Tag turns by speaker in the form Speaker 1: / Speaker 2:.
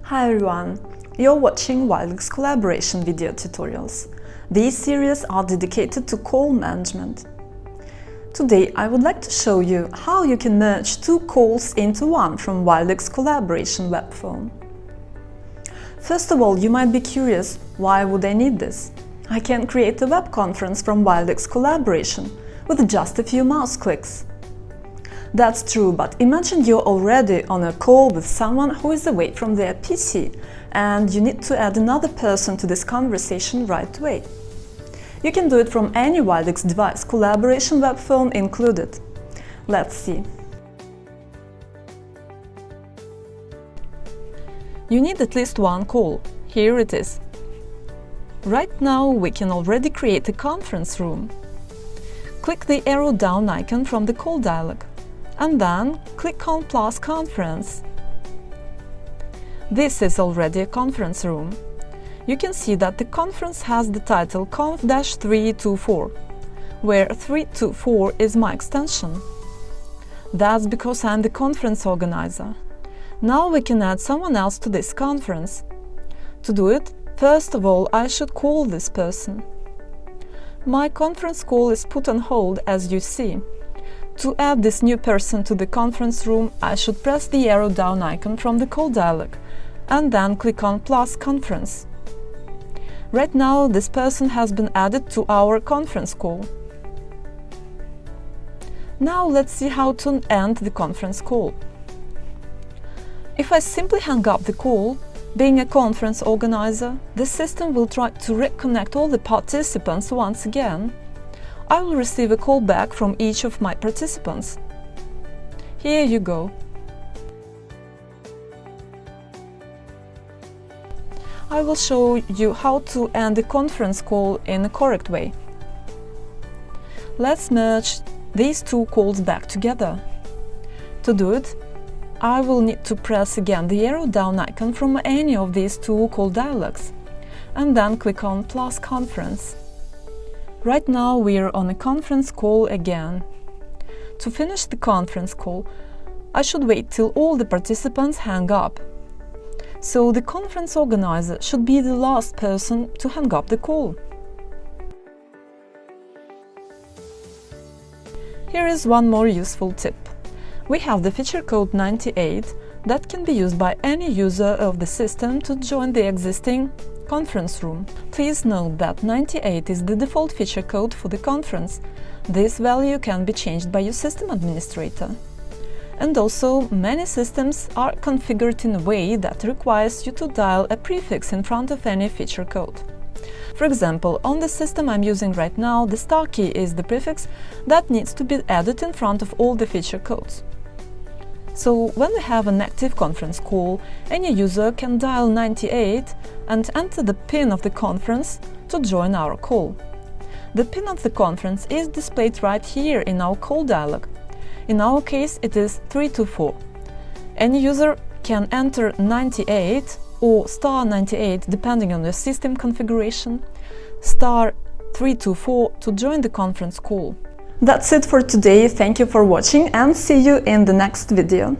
Speaker 1: Hi everyone, you're watching Wildix collaboration video tutorials. These series are dedicated to call management. Today I would like to show you how you can merge two calls into one from Wildix collaboration web phone. First of all, you might be curious, why would I need this? I can create a web conference from Wildix collaboration with just a few mouse clicks. That's true, but imagine you're already on a call with someone who is away from their PC and you need to add another person to this conversation right away. You can do it from any Wildix device, collaboration web phone included. Let's see. You need at least one call. Here it is. Right now we can already create a conference room. Click the arrow down icon from the call dialog and then click on plus conference. This is already a conference room. You can see that the conference has the title Conf-324, where 324 is my extension. That's because I'm the conference organizer. Now we can add someone else to this conference. To do it, first of all, I should call this person. My conference call is put on hold, as you see. To add this new person to the conference room, I should press the arrow down icon from the call dialog and then click on plus conference. Right now, this person has been added to our conference call. Now let's see how to end the conference call. If I simply hang up the call, being a conference organizer, the system will try to reconnect all the participants once again. I will receive a call back from each of my participants. Here you go. I will show you how to end a conference call in a correct way. Let's merge these two calls back together. To do it, I will need to press again the arrow down icon from any of these two call dialogues and then click on plus conference. Right now we are on a conference call again. To finish the conference call, I should wait till all the participants hang up. So the conference organizer should be the last person to hang up the call. Here is one more useful tip. We have the feature code 98 that can be used by any user of the system to join the existing conference room. Please note that 98 is the default feature code for the conference. This value can be changed by your system administrator. And also, many systems are configured in a way that requires you to dial a prefix in front of any feature code. For example, on the system I'm using right now, the star key is the prefix that needs to be added in front of all the feature codes. So, when we have an active conference call, any user can dial 98 and enter the PIN of the conference to join our call. The PIN of the conference is displayed right here in our call dialog. In our case, it is 324. Any user can enter 98 or star 98 depending on your system configuration, star 324 to join the conference call. That's it for today, thank you for watching and see you in the next video.